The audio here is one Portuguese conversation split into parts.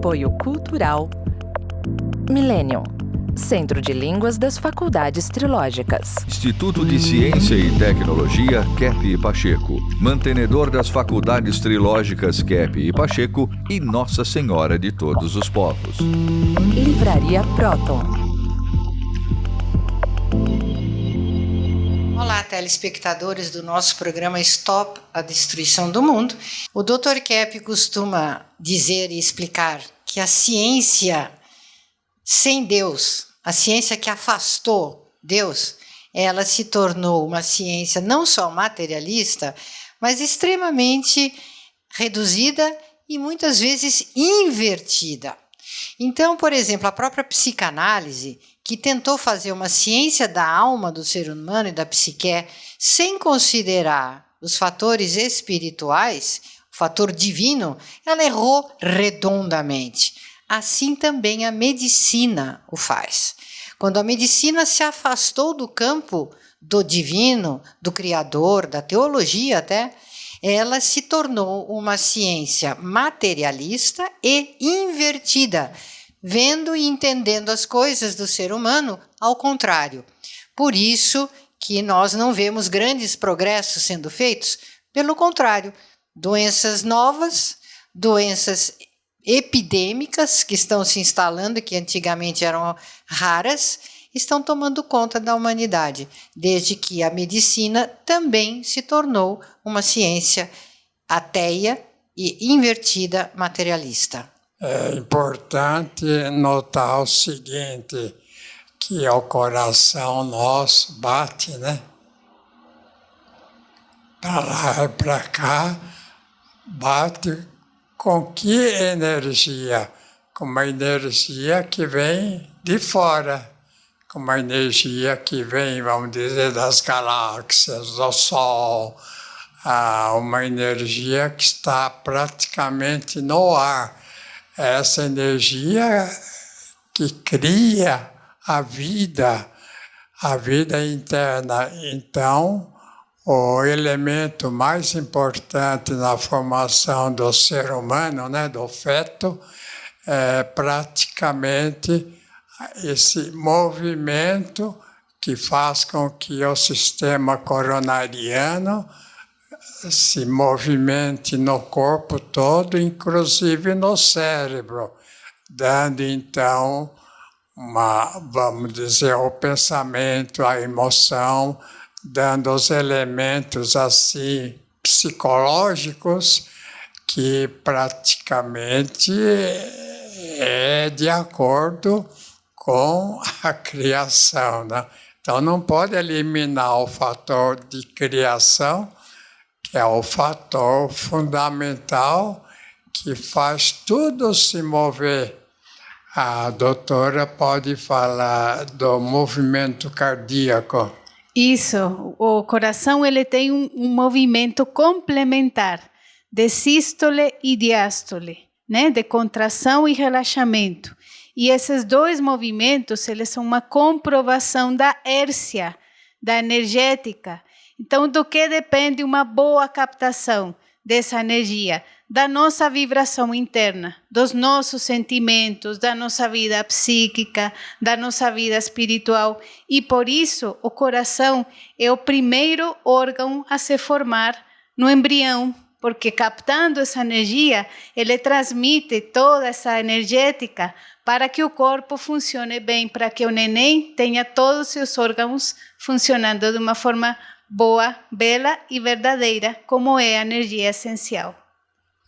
Apoio Cultural Millennium, Centro de Línguas das Faculdades Trilógicas. Instituto de Ciência e Tecnologia Kepp e Pacheco, mantenedor das Faculdades Trilógicas Kepp e Pacheco e Nossa Senhora de Todos os Povos. Livraria Próton. Olá, telespectadores do nosso programa Stop a Destruição do Mundo. O Dr. Kepp costuma dizer e explicar que a ciência sem Deus, a ciência que afastou Deus, ela se tornou uma ciência não só materialista, mas extremamente reduzida e muitas vezes invertida. Então, por exemplo, a própria psicanálise, que tentou fazer uma ciência da alma do ser humano e da psique, sem considerar os fatores espirituais, o fator divino, ela errou redondamente. Assim também a medicina o faz. Quando a medicina se afastou do campo do divino, do Criador, da teologia até, ela se tornou uma ciência materialista e invertida, vendo e entendendo as coisas do ser humano ao contrário. Por isso que nós não vemos grandes progressos sendo feitos, pelo contrário, doenças novas, doenças epidêmicas que estão se instalando, que antigamente eram raras, estão tomando conta da humanidade, desde que a medicina também se tornou uma ciência ateia e invertida materialista. É importante notar o seguinte, que o coração nosso bate, né? Para lá e para cá, bate com que energia? Com uma energia que vem de fora, com uma energia que vem, vamos dizer, das galáxias, do Sol, uma energia que está praticamente no ar. Essa energia que cria a vida interna. Então, o elemento mais importante na formação do ser humano, né, do feto, é praticamente esse movimento que faz com que o sistema coronariano se movimente no corpo todo, inclusive no cérebro, dando então vamos dizer, o pensamento, a emoção, dando os elementos assim psicológicos que praticamente é de acordo com a criação, né? Então não pode eliminar o fator de criação, que é o fator fundamental que faz tudo se mover. A doutora pode falar do movimento cardíaco. Isso, o coração ele tem um movimento complementar de sístole e diástole, né? De contração e relaxamento. E esses dois movimentos, eles são uma comprovação da hércia, da energética. Então, do que depende uma boa captação dessa energia? Da nossa vibração interna, dos nossos sentimentos, da nossa vida psíquica, da nossa vida espiritual. E por isso o coração é o primeiro órgão a se formar no embrião, porque captando essa energia, ele transmite toda essa energética para que o corpo funcione bem, para que o neném tenha todos os seus órgãos funcionando de uma forma boa, bela e verdadeira, como é a energia essencial.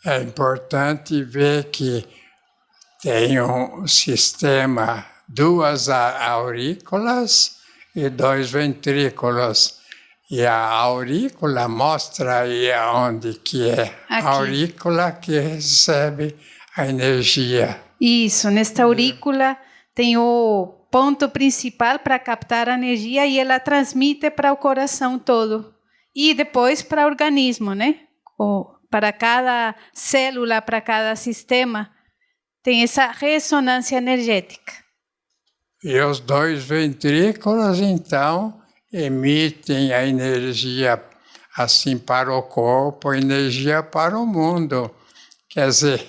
É importante ver que tem um sistema, duas aurículas e dois ventrículos. E a aurícula mostra aí onde que é. Aqui. A aurícula que recebe a energia. Isso, nesta aurícula tem o ponto principal para captar a energia e ela transmite para o coração todo. E depois para o organismo, né? Para cada célula, para cada sistema, tem essa ressonância energética. E os dois ventrículos, então, emitem a energia assim para o corpo, energia para o mundo. Quer dizer,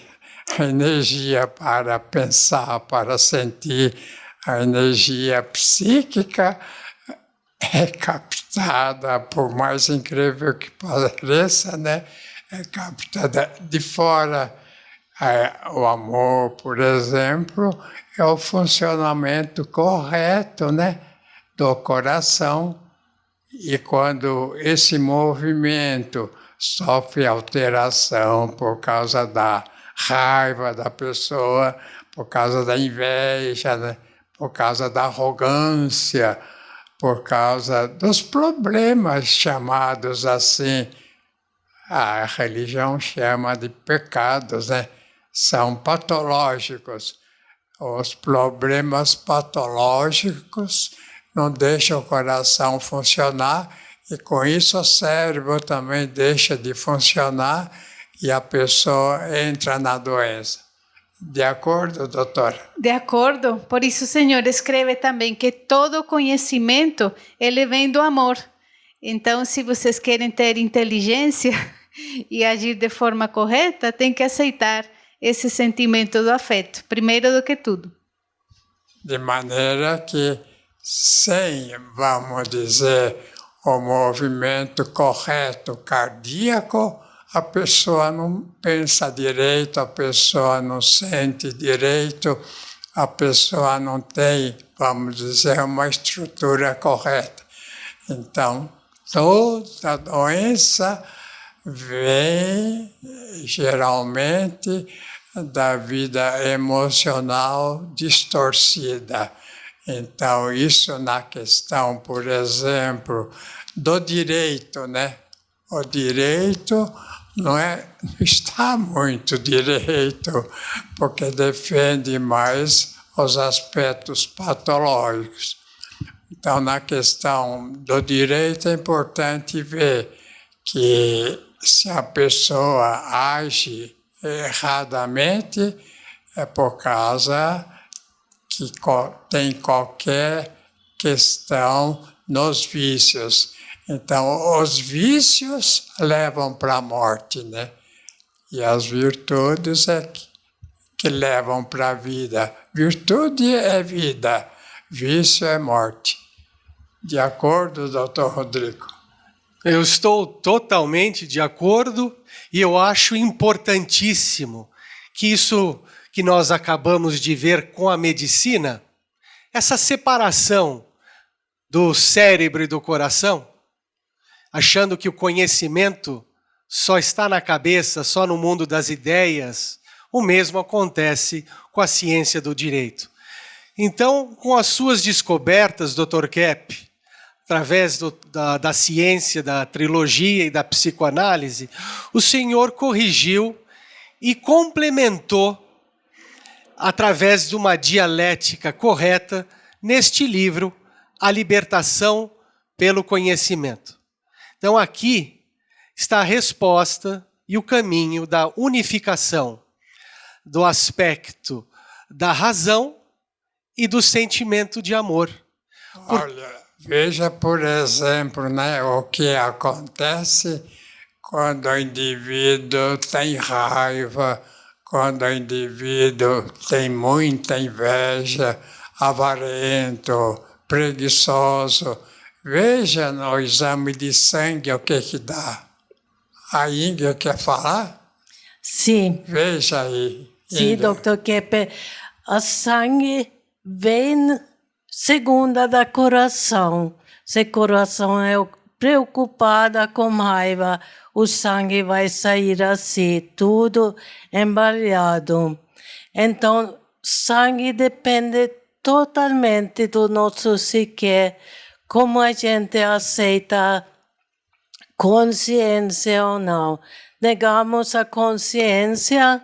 a energia para pensar, para sentir, a energia psíquica é captada, por mais incrível que pareça, né? É captada de fora. O amor, por exemplo, é o funcionamento correto, né, do coração. E quando esse movimento sofre alteração por causa da raiva da pessoa, por causa da inveja, né, por causa da arrogância, por causa dos problemas chamados assim, a religião chama de pecados, né? São patológicos. Os problemas patológicos não deixam o coração funcionar e com isso o cérebro também deixa de funcionar e a pessoa entra na doença. De acordo, doutora? De acordo. Por isso o Senhor escreve também que todo conhecimento ele vem do amor. Então, se vocês querem ter inteligência e agir de forma correta, tem que aceitar esse sentimento do afeto, primeiro do que tudo. De maneira que, sem, vamos dizer, o movimento correto cardíaco, a pessoa não pensa direito, a pessoa não sente direito, a pessoa não tem, vamos dizer, uma estrutura correta. Então, toda doença vem geralmente da vida emocional distorcida. Então, isso na questão, por exemplo, do direito, né? O direito não está muito direito, porque defende mais os aspectos patológicos. Então, na questão do direito, é importante ver que se a pessoa age erradamente, é por causa que tem qualquer questão nos vícios. Então, os vícios levam para a morte, né? E as virtudes é que levam para a vida. Virtude é vida, vício é morte. De acordo, doutor Rodrigo? Eu estou totalmente de acordo e eu acho importantíssimo que isso que nós acabamos de ver com a medicina, essa separação do cérebro e do coração, achando que o conhecimento só está na cabeça, só no mundo das ideias, o mesmo acontece com a ciência do direito. Então, com as suas descobertas, Dr. Kepp, através da ciência, da trilogia e da psicoanálise, o Senhor corrigiu e complementou, através de uma dialética correta, neste livro, A Libertação pelo Conhecimento. Então, aqui está a resposta e o caminho da unificação do aspecto da razão e do sentimento de amor. Olha, veja, por exemplo, né, o que acontece quando o indivíduo tem raiva, quando o indivíduo tem muita inveja, avarento, preguiçoso. Veja no exame de sangue o que dá. A Índia quer falar? Sim. Veja aí. Sim, Dr. Kepp. A sangue vem segunda da coração. Se o coração é preocupada com raiva, o sangue vai sair assim, tudo embaralhado. Então, sangue depende totalmente do nosso psique, como a gente aceita consciência ou não. Negamos a consciência,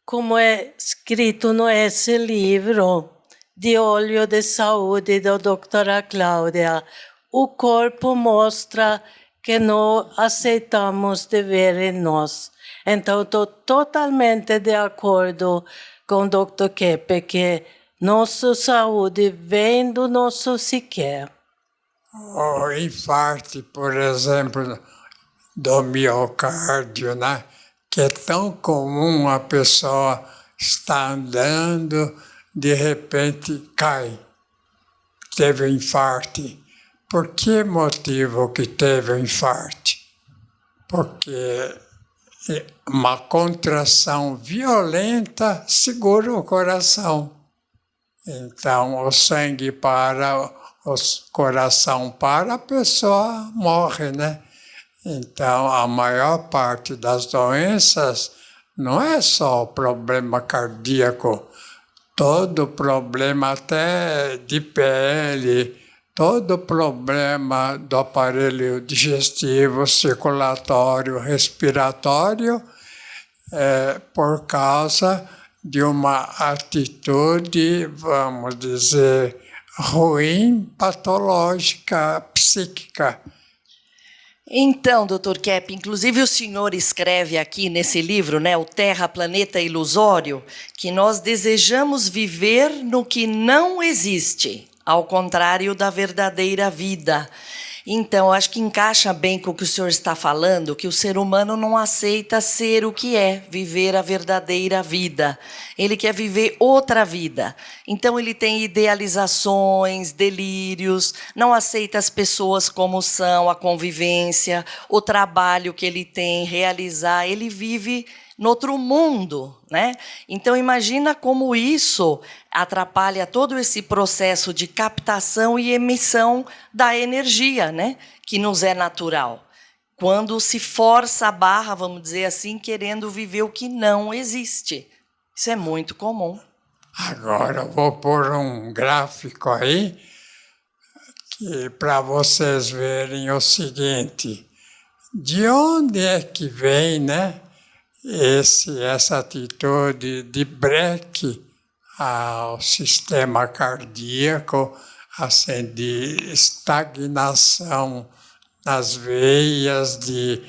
como é escrito nesse livro, De Olho de Saúde, da doutora Cláudia. O corpo mostra que não aceitamos dever em nós. Então, estou totalmente de acordo com o Dr. Kepp, que nossa saúde vem do nosso psique. O infarto, por exemplo, do miocárdio, né? que é tão comum a pessoa estar andando, de repente cai, teve um infarto. Por que motivo que teve o infarto? Porque uma contração violenta segura o coração. Então, o sangue para, o coração para, a pessoa morre, né? Então, a maior parte das doenças não é só o problema cardíaco, todo problema até de pele, todo problema do aparelho digestivo, circulatório, respiratório, é por causa de uma atitude, vamos dizer, ruim, patológica, psíquica. Então, Dr. Kepp, inclusive o senhor escreve aqui nesse livro, né, o Terra, Planeta Ilusório, que nós desejamos viver no que não existe, ao contrário da verdadeira vida. Então, acho que encaixa bem com o que o senhor está falando, que o ser humano não aceita ser o que é, viver a verdadeira vida. Ele quer viver outra vida. Então, ele tem idealizações, delírios, não aceita as pessoas como são, a convivência, o trabalho que ele tem, realizar. Ele vive no outro mundo, né? Então, imagina como isso atrapalha todo esse processo de captação e emissão da energia, né? Que nos é natural. Quando se força a barra, vamos dizer assim, querendo viver o que não existe. Isso é muito comum. Agora, vou pôr um gráfico aí para vocês verem o seguinte. De onde é que vem, né? Essa atitude de breque ao sistema cardíaco, assim, de estagnação nas veias, de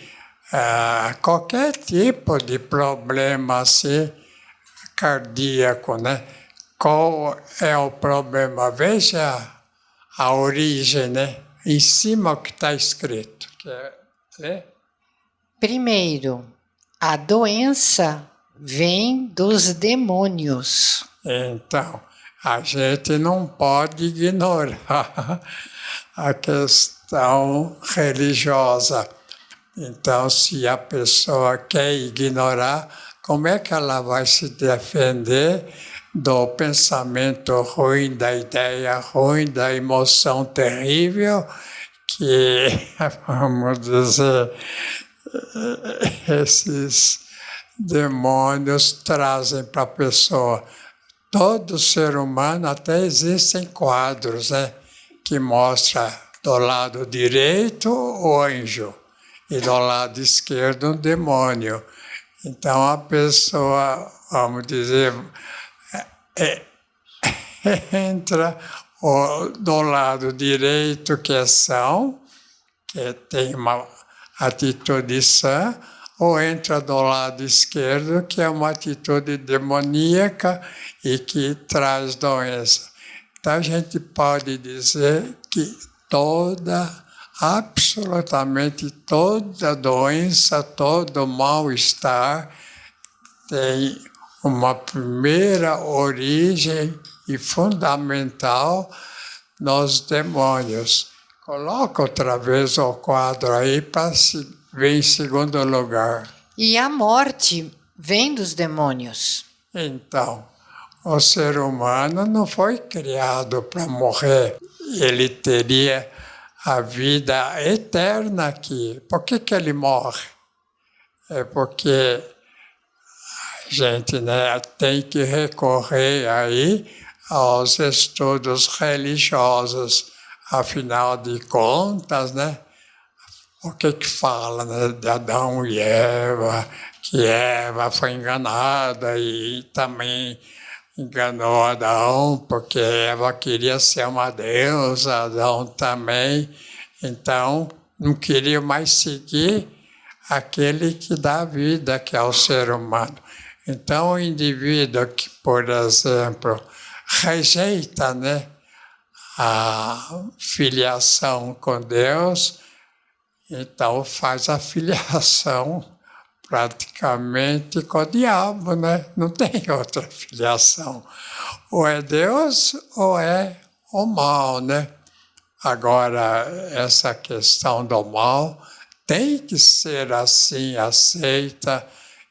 qualquer tipo de problema assim, cardíaco, né? Qual é o problema? Veja a origem, né? Em cima o que está escrito. Quer ler? Primeiro, a doença vem dos demônios. Então, a gente não pode ignorar a questão religiosa. Então, se a pessoa quer ignorar, como é que ela vai se defender do pensamento ruim, da ideia ruim, da emoção terrível que, vamos dizer, esses demônios trazem para a pessoa? Todo ser humano, até existem quadros, né, que mostra do lado direito o anjo e do lado esquerdo um demônio. Então a pessoa, vamos dizer, entra do lado direito, que é são, que tem uma atitude sã, ou entra do lado esquerdo, que é uma atitude demoníaca e que traz doença. Então a gente pode dizer que absolutamente toda doença, todo mal-estar tem uma primeira origem e fundamental nos demônios. Coloca outra vez o quadro aí para se ver em segundo lugar. E a morte vem dos demônios. Então, o ser humano não foi criado para morrer. Ele teria a vida eterna aqui. Por que ele morre? É porque a gente, né, tem que recorrer aí aos estudos religiosos. Afinal de contas, né, o que fala, né, de Adão e Eva, que Eva foi enganada e também enganou Adão, porque Eva queria ser uma deusa, Adão também. Então, não queria mais seguir aquele que dá vida, que é o ser humano. Então, o indivíduo que, por exemplo, rejeita, né, a filiação com Deus, então faz a filiação praticamente com o diabo, né? Não tem outra filiação. Ou é Deus ou é o mal, né? Agora, essa questão do mal tem que ser assim aceita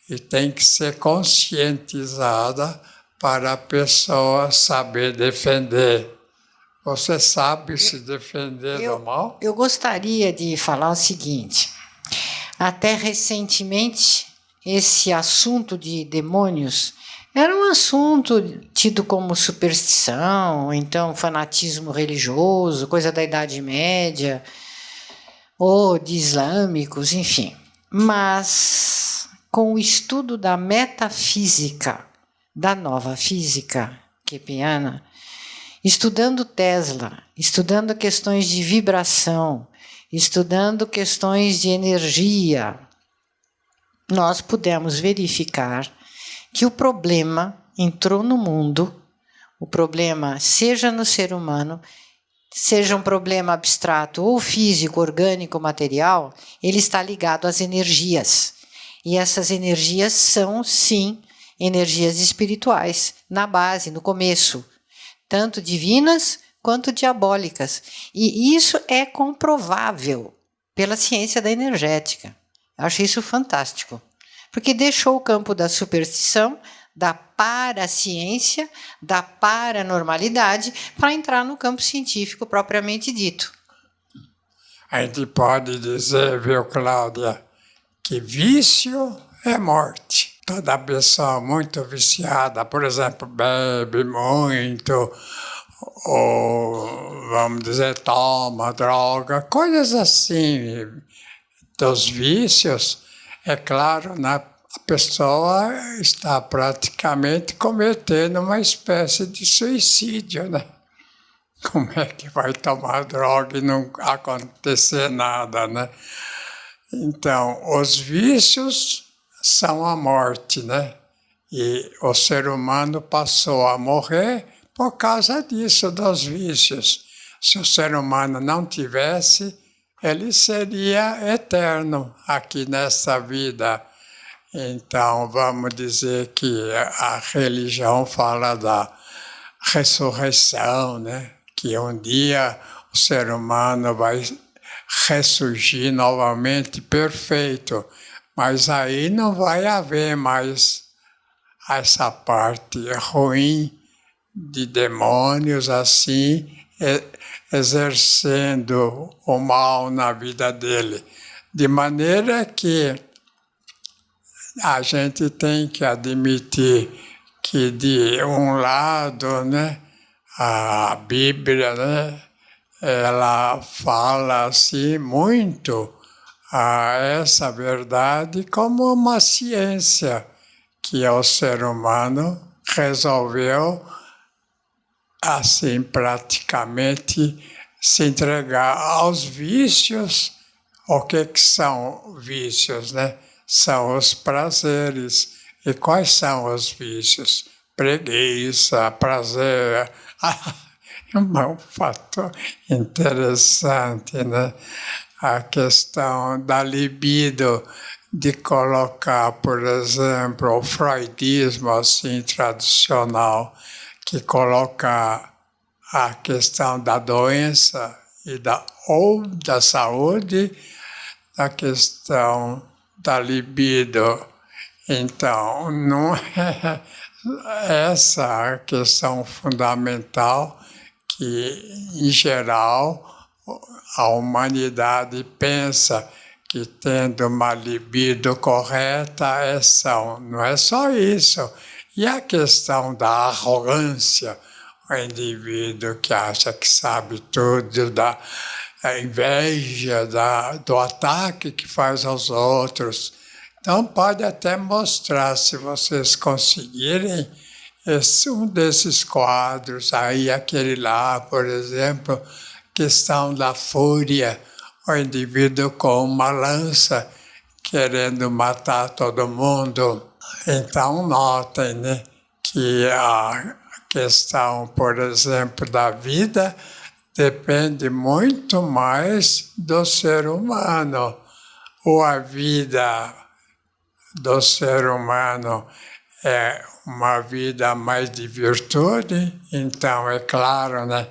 e tem que ser conscientizada para a pessoa saber defender. Você sabe se defender do mal? Eu gostaria de falar o seguinte. Até recentemente, esse assunto de demônios era um assunto tido como superstição, ou então fanatismo religioso, coisa da Idade Média, ou de islâmicos, enfim. Mas com o estudo da metafísica, da nova física kepiana, estudando Tesla, estudando questões de vibração, estudando questões de energia, nós pudemos verificar que o problema entrou no mundo, o problema seja no ser humano, seja um problema abstrato ou físico, orgânico, material, ele está ligado às energias. E essas energias são, sim, energias espirituais, na base, no começo, tanto divinas quanto diabólicas. E isso é comprovável pela ciência da energética. Eu acho isso fantástico, porque deixou o campo da superstição, da paraciência, da paranormalidade, para entrar no campo científico propriamente dito. A gente pode dizer, viu, Cláudia, que vício é morte. Toda pessoa muito viciada, por exemplo, bebe muito, ou, vamos dizer, toma droga, coisas assim, dos vícios, é claro, a pessoa está praticamente cometendo uma espécie de suicídio, né? Como é que vai tomar droga e não acontecer nada, né? Então, os vícios são a morte, né? E o ser humano passou a morrer por causa disso, dos vícios. Se o ser humano não tivesse, ele seria eterno aqui nessa vida. Então, vamos dizer que a religião fala da ressurreição, né? Que um dia o ser humano vai ressurgir novamente perfeito, mas aí não vai haver mais essa parte ruim de demônios assim, exercendo o mal na vida dele. De maneira que a gente tem que admitir que, de um lado, né, a Bíblia, né, ela fala assim muito essa verdade como uma ciência que o ser humano resolveu assim praticamente se entregar aos vícios. O que são vícios, né? São os prazeres. E quais são os vícios? Preguiça, prazer. Um fator interessante, né? A questão da libido, de colocar, por exemplo, o freudismo assim, tradicional, que coloca a questão da doença ou da saúde, a questão da libido. Então, não é essa a questão fundamental que, em geral, a humanidade pensa que, tendo uma libido correta, é são. Não é só isso. E a questão da arrogância, o indivíduo que acha que sabe tudo, da inveja, do ataque que faz aos outros. Então, pode até mostrar, se vocês conseguirem, um desses quadros, aí aquele lá, por exemplo, questão da fúria, o indivíduo com uma lança querendo matar todo mundo. Então, notem, né, que a questão, por exemplo, da vida depende muito mais do ser humano. Ou a vida do ser humano é uma vida mais de virtude, então é claro, né?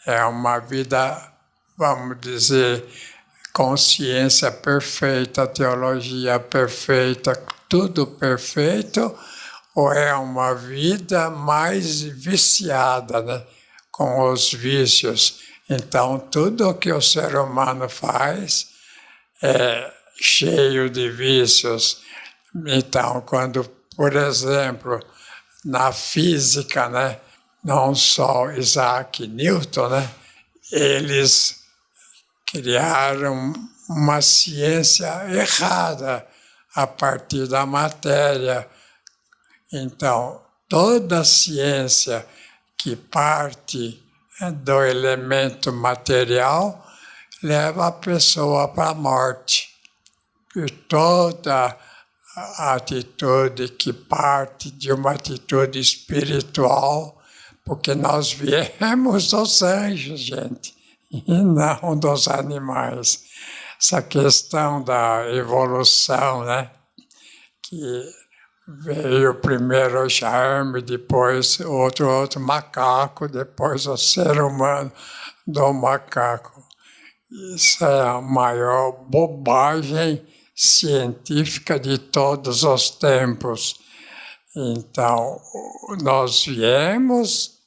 É uma vida, vamos dizer, consciência perfeita, teologia perfeita, tudo perfeito, ou é uma vida mais viciada, né? Com os vícios. Então, tudo o que o ser humano faz é cheio de vícios. Então, quando, por exemplo, na física, né? Não só Isaac Newton, né? Eles criaram uma ciência errada a partir da matéria. Então, toda ciência que parte do elemento material leva a pessoa para a morte. E toda a atitude que parte de uma atitude espiritual, porque nós viemos dos anjos, gente, e não dos animais. Essa questão da evolução, né? Que veio primeiro o germe, depois outro macaco, depois o ser humano do macaco. Isso é a maior bobagem científica de todos os tempos. Então, nós viemos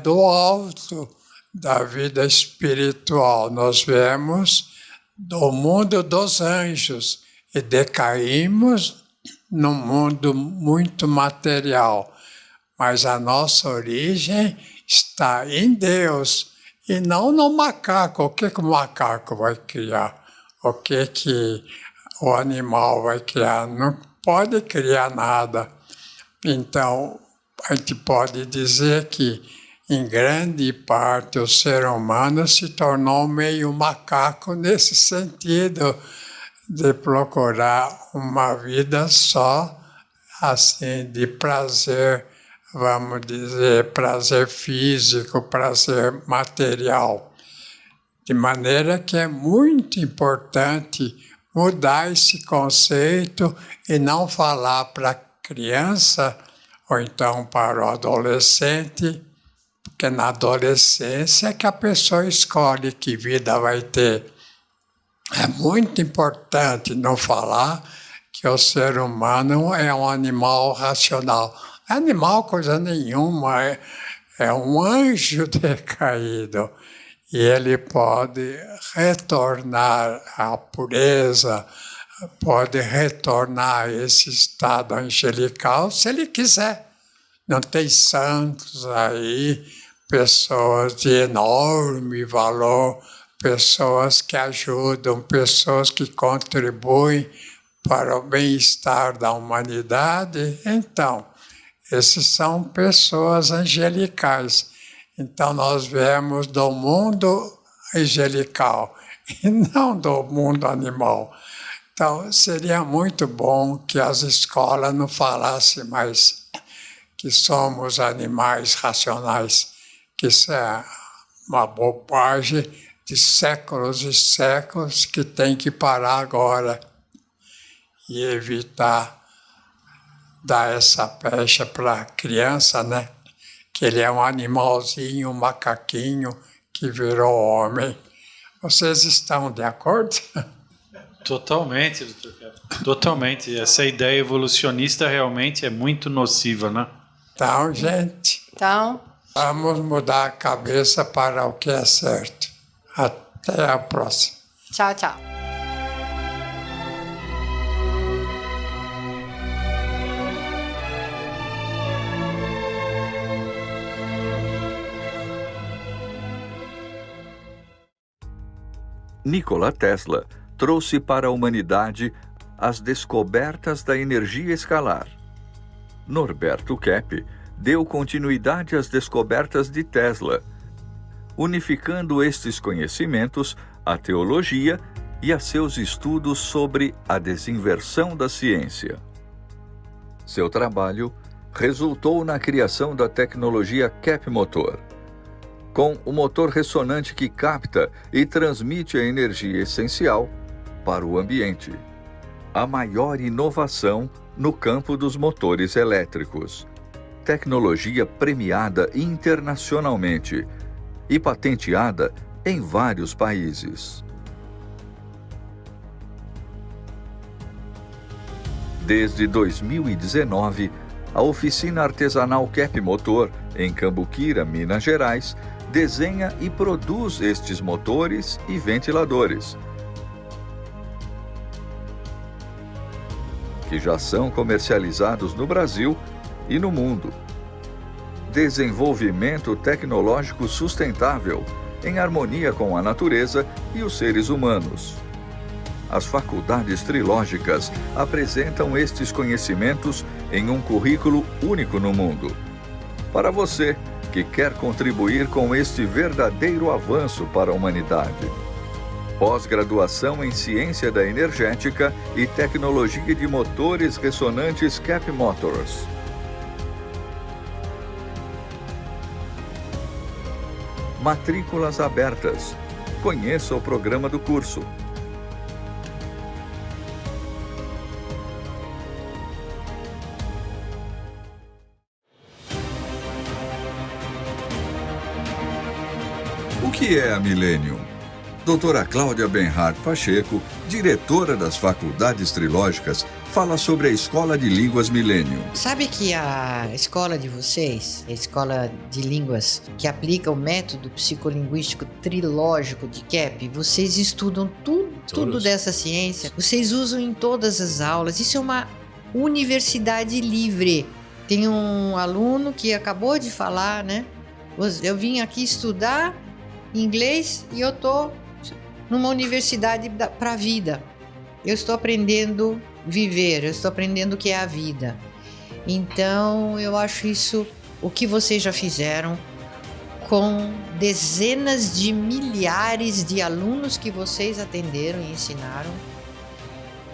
do alto da vida espiritual, nós viemos do mundo dos anjos e decaímos num mundo muito material. Mas a nossa origem está em Deus e não no macaco. O que o macaco vai criar? O que o animal vai criar? Não pode criar nada. Então, a gente pode dizer que, em grande parte, o ser humano se tornou meio macaco nesse sentido, de procurar uma vida só, assim, de prazer, vamos dizer, prazer físico, prazer material. De maneira que é muito importante mudar esse conceito e não falar para a criança ou então para o adolescente, porque na adolescência é que a pessoa escolhe que vida vai ter. É muito importante não falar que o ser humano é um animal racional. Animal, coisa nenhuma, é um anjo decaído. E ele pode retornar à pureza, pode retornar a esse estado angelical se ele quiser. Não tem santos aí, pessoas de enorme valor, pessoas que ajudam, pessoas que contribuem para o bem-estar da humanidade. Então, esses são pessoas angelicais. Então, nós viemos do mundo angelical e não do mundo animal. Então, seria muito bom que as escolas não falassem mais que somos animais racionais, que isso é uma bobagem de séculos e séculos que tem que parar agora e evitar dar essa pecha para a criança, né? Que ele é um animalzinho, um macaquinho que virou homem. Vocês estão de acordo? Totalmente, doutor Kepler. Totalmente. Essa ideia evolucionista realmente é muito nociva, né? Então, gente, vamos mudar a cabeça para o que é certo. Até a próxima. Tchau, tchau. Nikola Tesla trouxe para a humanidade as descobertas da energia escalar. Norberto Kepp deu continuidade às descobertas de Tesla, unificando estes conhecimentos à teologia e a seus estudos sobre a desinversão da ciência. Seu trabalho resultou na criação da tecnologia Kepp Motor, com o motor ressonante que capta e transmite a energia essencial para o ambiente. A maior inovação no campo dos motores elétricos. Tecnologia premiada internacionalmente e patenteada em vários países. Desde 2019, a oficina artesanal Kep Motor, em Cambuquira, Minas Gerais, desenha e produz estes motores e ventiladores, que já são comercializados no Brasil e no mundo. Desenvolvimento tecnológico sustentável, em harmonia com a natureza e os seres humanos. As faculdades trilógicas apresentam estes conhecimentos em um currículo único no mundo. Para você que quer contribuir com este verdadeiro avanço para a humanidade. Pós-graduação em Ciência da Energética e Tecnologia de Motores Ressonantes Kep Motors. Matrículas abertas. Conheça o programa do curso. O que é a Millennium? Doutora Cláudia Benhart Pacheco, diretora das Faculdades Trilógicas, fala sobre a Escola de Línguas Millennium. Sabe que a escola de vocês, a Escola de Línguas, que aplica o método psicolinguístico trilógico de Kep, vocês estudam tudo dessa ciência, vocês usam em todas as aulas, isso é uma universidade livre. Tem um aluno que acabou de falar, né? Eu vim aqui estudar inglês e eu tô numa universidade para a vida. Eu estou aprendendo a viver, eu estou aprendendo o que é a vida. Então, eu acho isso o que vocês já fizeram com dezenas de milhares de alunos que vocês atenderam e ensinaram.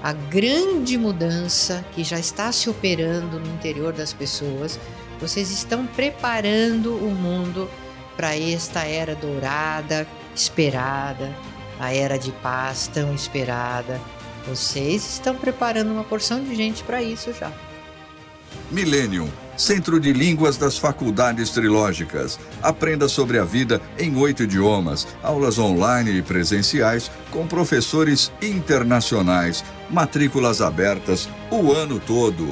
A grande mudança que já está se operando no interior das pessoas. Vocês estão preparando o mundo para esta era dourada, esperada, a era de paz tão esperada. Vocês estão preparando uma porção de gente para isso já. Millennium, Centro de Línguas das Faculdades Trilógicas. Aprenda sobre a vida em 8 idiomas, aulas online e presenciais com professores internacionais, matrículas abertas o ano todo.